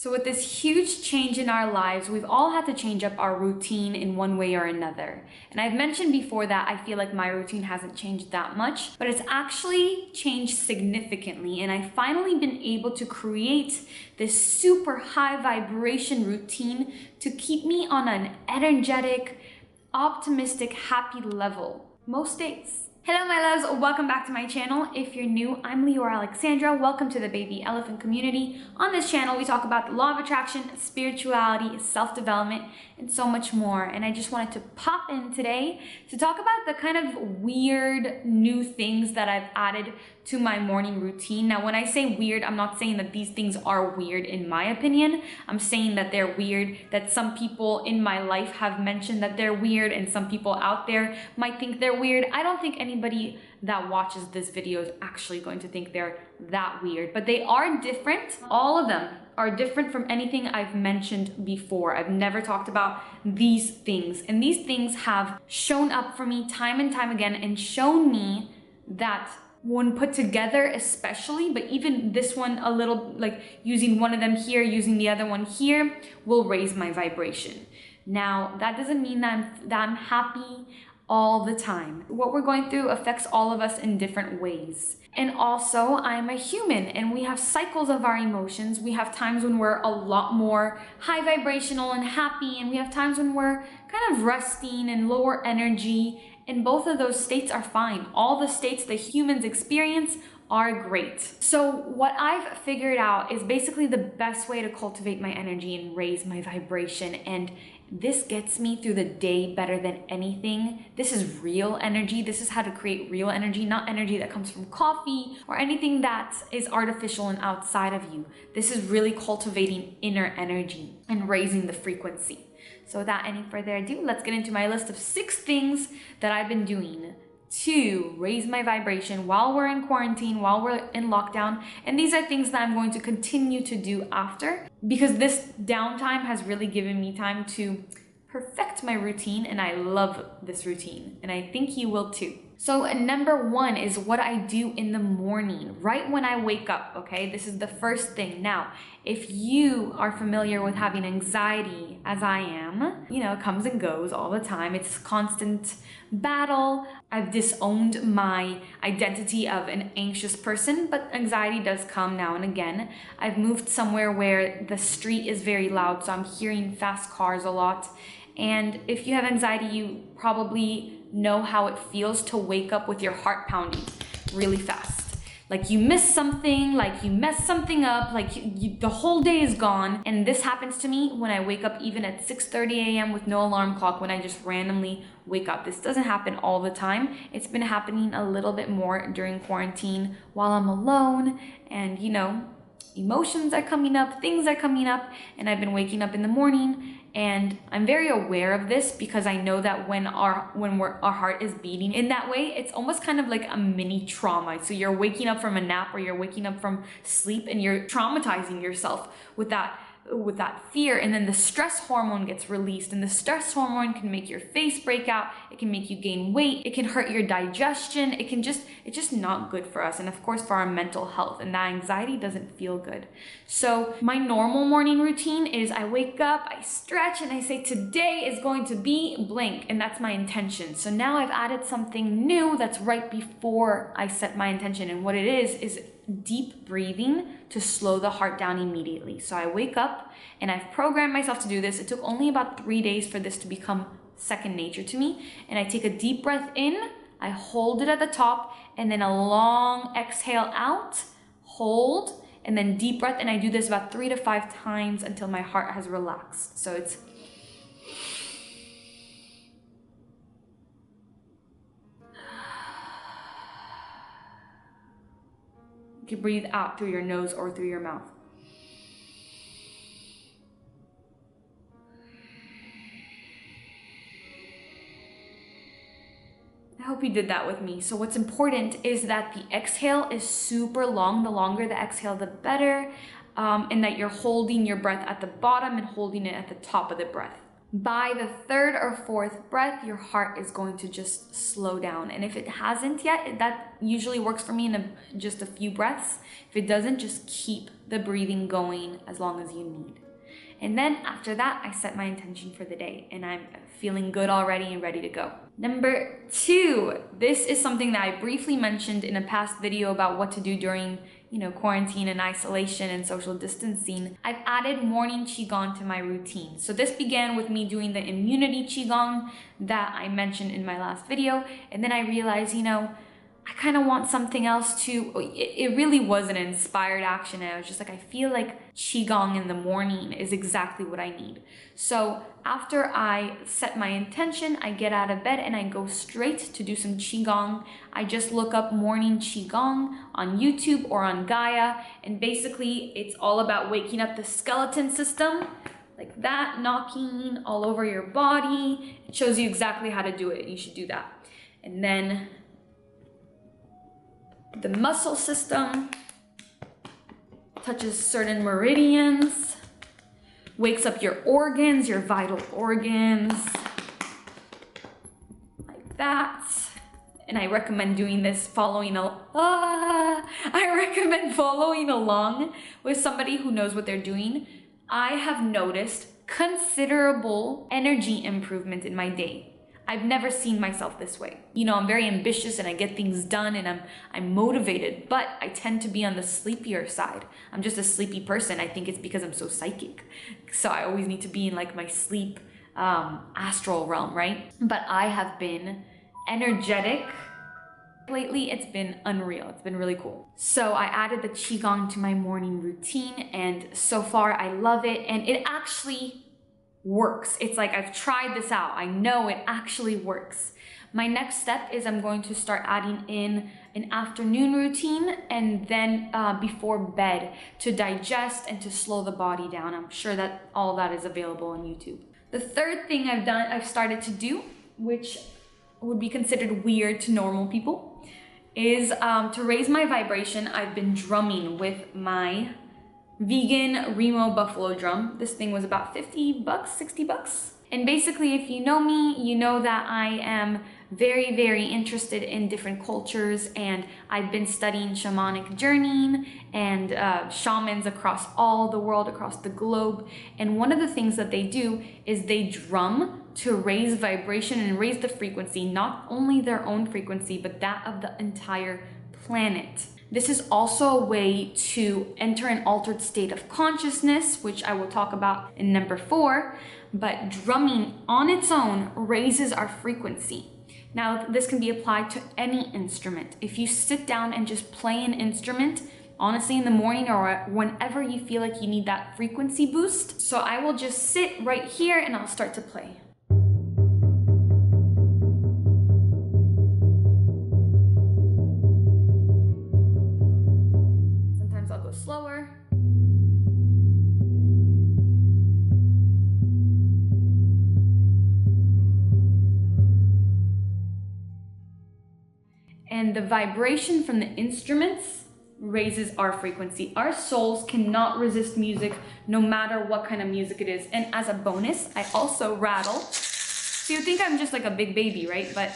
So with this huge change in our lives, we've all had to change up our routine in one way or another. And I've mentioned before that I feel like my routine hasn't changed that much, but it's actually changed significantly. And I've finally been able to create this super high vibration routine to keep me on an energetic, optimistic, happy level most days. Hello my loves, welcome back to my channel. If you're new, I'm Leeor Alexandra. Welcome to the Baby Elephant community. On this channel, we talk about the law of attraction, spirituality, self-development, and so much more. And I just wanted to pop in today to talk about the kind of weird new things that I've added to my morning routine. Now, when I say weird, I'm not saying that these things are weird in my opinion. I'm saying that they're weird, that some people in my life have mentioned that they're weird, and some people out there might think they're weird. I don't think anybody that watches this video is actually going to think they're that weird, but they are different. All of them are different from anything I've mentioned before. I've never talked about these things, and these things have shown up for me time and time again and shown me that when put together especially, but even this one a little, like using one of them here, using the other one here, will raise my vibration. Now, that doesn't mean that I'm happy all the time. What we're going through affects all of us in different ways. And also, I'm a human and we have cycles of our emotions. We have times when we're a lot more high vibrational and happy, and we have times when we're kind of resting and lower energy. And both of those states are fine. All the states that humans experience are great. So what I've figured out is basically the best way to cultivate my energy and raise my vibration. And this gets me through the day better than anything. This is real energy. This is how to create real energy, not energy that comes from coffee or anything that is artificial and outside of you. This is really cultivating inner energy and raising the frequency. So without any further ado, let's get into my list of 6 things that I've been doing to raise my vibration while we're in quarantine, while we're in lockdown. And these are things that I'm going to continue to do after, because this downtime has really given me time to perfect my routine, and I love this routine, and I think you will too. So number 1 is what I do in the morning, right when I wake up, okay? This is the first thing. Now, if you are familiar with having anxiety, as I am, you know, it comes and goes all the time. It's a constant battle. I've disowned my identity of an anxious person, but anxiety does come now and again. I've moved somewhere where the street is very loud, so I'm hearing fast cars a lot. And if you have anxiety, you probably know how it feels to wake up with your heart pounding really fast. Like you miss something, like you mess something up, like the whole day is gone. And this happens to me when I wake up even at 6:30 a.m. with no alarm clock, when I just randomly wake up. This doesn't happen all the time. It's been happening a little bit more during quarantine while I'm alone, and you know, emotions are coming up, things are coming up, and I've been waking up in the morning. And I'm very aware of this because I know that when our heart is beating in that way, it's almost kind of like a mini trauma. So you're waking up from a nap, or you're waking up from sleep, and you're traumatizing yourself with that fear, and then the stress hormone gets released, and the stress hormone can make your face break out, it can make you gain weight, it can hurt your digestion, it's just not good for us, and of course for our mental health, and that anxiety doesn't feel good. So my normal morning routine is I wake up, I stretch, and I say today is going to be blank, and that's my intention. So now I've added something new that's right before I set my intention, and what it is deep breathing to slow the heart down immediately. So I wake up, and I've programmed myself to do this. It took only about 3 days for this to become second nature to me. And I take a deep breath in, I hold it at the top, and then a long exhale out, hold, and then deep breath. And I do this about 3 to 5 times until my heart has relaxed. So it's you can breathe out through your nose or through your mouth. I hope you did that with me. So what's important is that the exhale is super long. The longer the exhale, the better. And that you're holding your breath at the bottom and holding it at the top of the breath. by the third or fourth breath, your heart is going to just slow down. And if it hasn't yet, that usually works for me in just a few breaths. If it doesn't, just keep the breathing going as long as you need. And then after that, I set my intention for the day and I'm feeling good already and ready to go. Number 2, this is something that I briefly mentioned in a past video about what to do during, quarantine and isolation and social distancing. I've added morning Qigong to my routine. So this began with me doing the immunity Qigong that I mentioned in my last video. And then I realized, I kind of want something else too. It really was an inspired action. And I was just like, I feel like Qigong in the morning is exactly what I need. So after I set my intention, I get out of bed and I go straight to do some Qigong. I just look up morning Qigong on YouTube or on Gaia. And basically it's all about waking up the skeleton system, like that, knocking all over your body. It shows you exactly how to do it. You should do that. And then the muscle system touches certain meridians, wakes up your organs, your vital organs, like that. And I recommend doing this I recommend following along with somebody who knows what they're doing. I have noticed considerable energy improvement in my day. I've never seen myself this way. I'm very ambitious and I get things done and I'm motivated, but I tend to be on the sleepier side. I'm just a sleepy person. I think it's because I'm so psychic. So I always need to be in like my sleep astral realm, right? But I have been energetic. Lately, it's been unreal. It's been really cool. So I added the Qigong to my morning routine and so far I love it and it actually works. It's like I've tried this out. I know it actually works. My next step is I'm going to start adding in an afternoon routine and then before bed to digest and to slow the body down. I'm sure that all that is available on YouTube. The third thing I've started to do, which would be considered weird to normal people, is to raise my vibration. I've been drumming with my vegan Remo buffalo drum. This thing was about 50 bucks, 60 bucks. And basically, if you know me, you know that I am very, very interested in different cultures and I've been studying shamanic journeying and shamans across all the world, across the globe. And one of the things that they do is they drum to raise vibration and raise the frequency, not only their own frequency, but that of the entire planet. This is also a way to enter an altered state of consciousness, which I will talk about in number 4, but drumming on its own raises our frequency. Now, this can be applied to any instrument. If you sit down and just play an instrument, honestly, in the morning or whenever you feel like you need that frequency boost. So I will just sit right here and I'll start to play. Slower. And the vibration from the instruments raises our frequency. Our souls cannot resist music, no matter what kind of music it is. And as a bonus, I also rattle. So you think I'm just like a big baby, right? But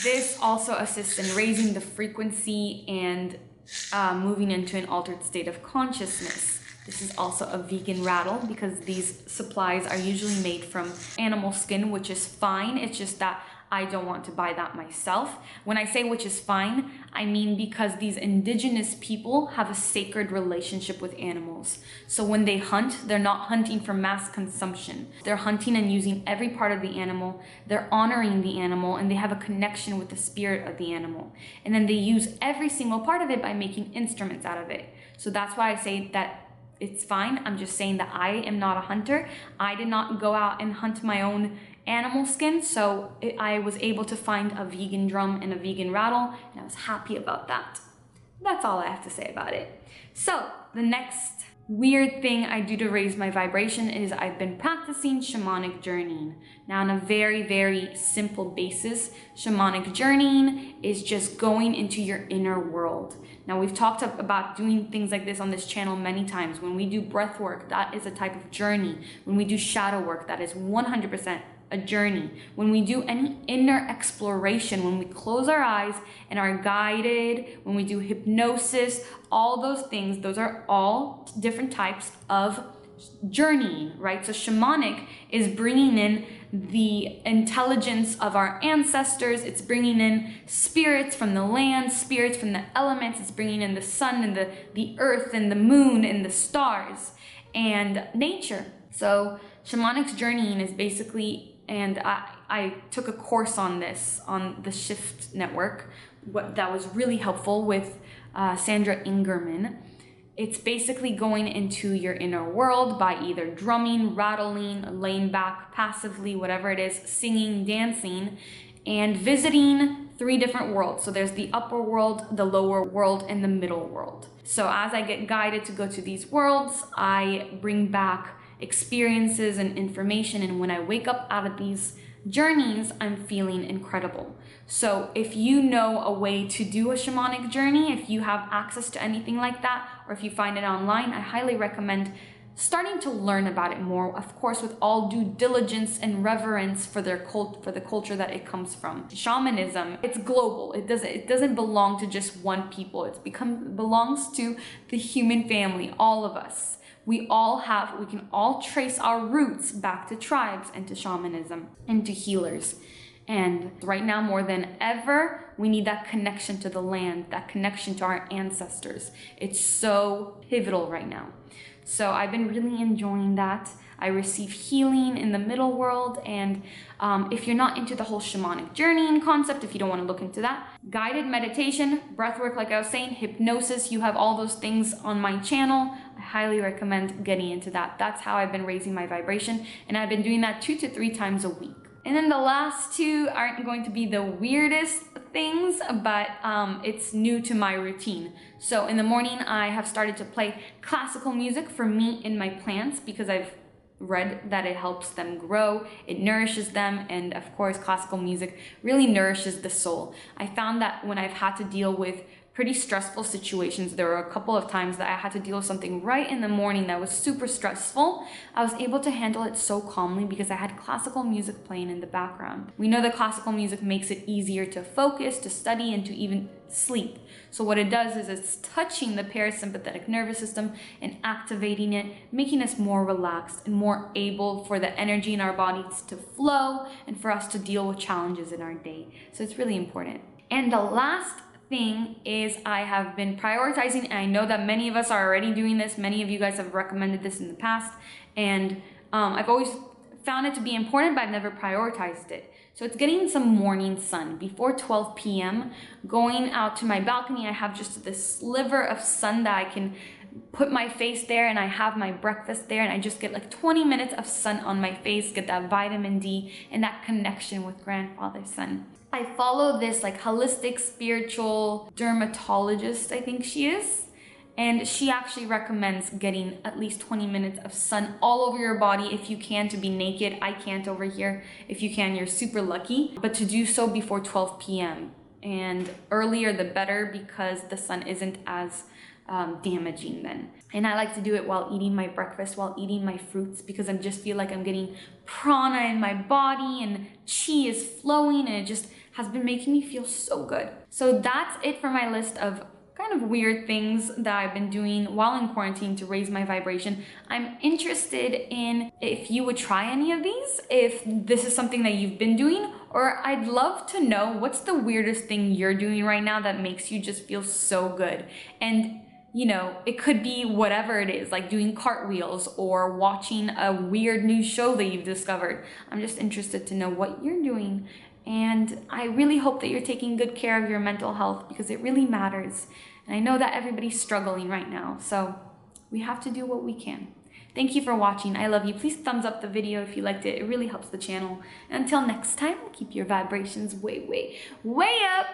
this also assists in raising the frequency and moving into an altered state of consciousness. This is also a vegan rattle because these supplies are usually made from animal skin, which is fine. It's just that I don't want to buy that myself. When I say which is fine, I mean because these indigenous people have a sacred relationship with animals. So when they hunt, they're not hunting for mass consumption. They're hunting and using every part of the animal. They're honoring the animal and they have a connection with the spirit of the animal. And then they use every single part of it by making instruments out of it. So that's why I say that it's fine. I'm just saying that I am not a hunter. I did not go out and hunt my own animal skin, so I was able to find a vegan drum and a vegan rattle, and I was happy about that. That's all I have to say about it. So the next weird thing I do to raise my vibration is I've been practicing shamanic journeying. Now, on a very, very simple basis, shamanic journeying is just going into your inner world. Now, we've talked about doing things like this on this channel many times. When we do breath work, that is a type of journey. When we do shadow work, that is 100% a journey. When we do any inner exploration, when we close our eyes and are guided, when we do hypnosis, all those things, those are all different types of journeying, right? So shamanic is bringing in the intelligence of our ancestors. It's bringing in spirits from the land, spirits from the elements. It's bringing in the sun and the earth and the moon and the stars and nature. So shamanic journeying is basically, and I took a course on this on the Shift Network, that was really helpful with Sandra Ingerman. It's basically going into your inner world by either drumming, rattling, laying back passively, whatever it is, singing, dancing, and visiting 3 different worlds. So there's the upper world, the lower world, and the middle world. So as I get guided to go to these worlds, I bring back experiences and information, and when I wake up out of these journeys, I'm feeling incredible. So if you know a way to do a shamanic journey, if you have access to anything like that, or if you find it online, I highly recommend starting to learn about it more, of course, with all due diligence and reverence for the culture that it comes from. Shamanism, it's global. It doesn't belong to just one people. It belongs to the human family, all of us. We can all trace our roots back to tribes and to shamanism and to healers. And right now, more than ever, we need that connection to the land, that connection to our ancestors. It's so pivotal right now. So I've been really enjoying that. I receive healing in the middle world, and if you're not into the whole shamanic journeying concept, if you don't want to look into that, guided meditation, breathwork, like I was saying, hypnosis, you have all those things on my channel. I highly recommend getting into that. That's how I've been raising my vibration, and I've been doing that 2 to 3 times a week. And then the last 2 aren't going to be the weirdest things, but it's new to my routine. So in the morning, I have started to play classical music for me and my plants, because I've read that it helps them grow, it nourishes them, and of course classical music really nourishes the soul. I found that when I've had to deal with pretty stressful situations, there were a couple of times that I had to deal with something right in the morning that was super stressful, I was able to handle it so calmly because I had classical music playing in the background. We know that classical music makes it easier to focus, to study, and to even sleep. So what it does is it's touching the parasympathetic nervous system and activating it, making us more relaxed and more able for the energy in our bodies to flow and for us to deal with challenges in our day. So it's really important. And the last thing is I have been prioritizing, and I know that many of us are already doing this. Many of you guys have recommended this in the past, and I've always found it to be important, but I've never prioritized it. So it's getting some morning sun before 12 p.m. Going out to my balcony, I have just this sliver of sun that I can put my face there, and I have my breakfast there, and I just get like 20 minutes of sun on my face, get that vitamin D and that connection with grandfather sun. I follow this like holistic spiritual dermatologist, I think she is, and she actually recommends getting at least 20 minutes of sun all over your body if you can, to be naked. I can't over here. If you can, you're super lucky, but to do so before 12 p.m. and earlier the better, because the sun isn't as damaging then. And I like to do it while eating my breakfast, while eating my fruits, because I just feel like I'm getting prana in my body and chi is flowing, and it just has been making me feel so good. So that's it for my list of kind of weird things that I've been doing while in quarantine to raise my vibration. I'm interested in if you would try any of these, if this is something that you've been doing, or I'd love to know what's the weirdest thing you're doing right now that makes you just feel so good. And you know, it could be whatever it is, like doing cartwheels or watching a weird new show that you've discovered. I'm just interested to know what you're doing. And I really hope that you're taking good care of your mental health, because it really matters. And I know that everybody's struggling right now, so we have to do what we can. Thank you for watching. I love you. Please thumbs up the video if you liked it. It really helps the channel. And until next time, keep your vibrations way, way, way up.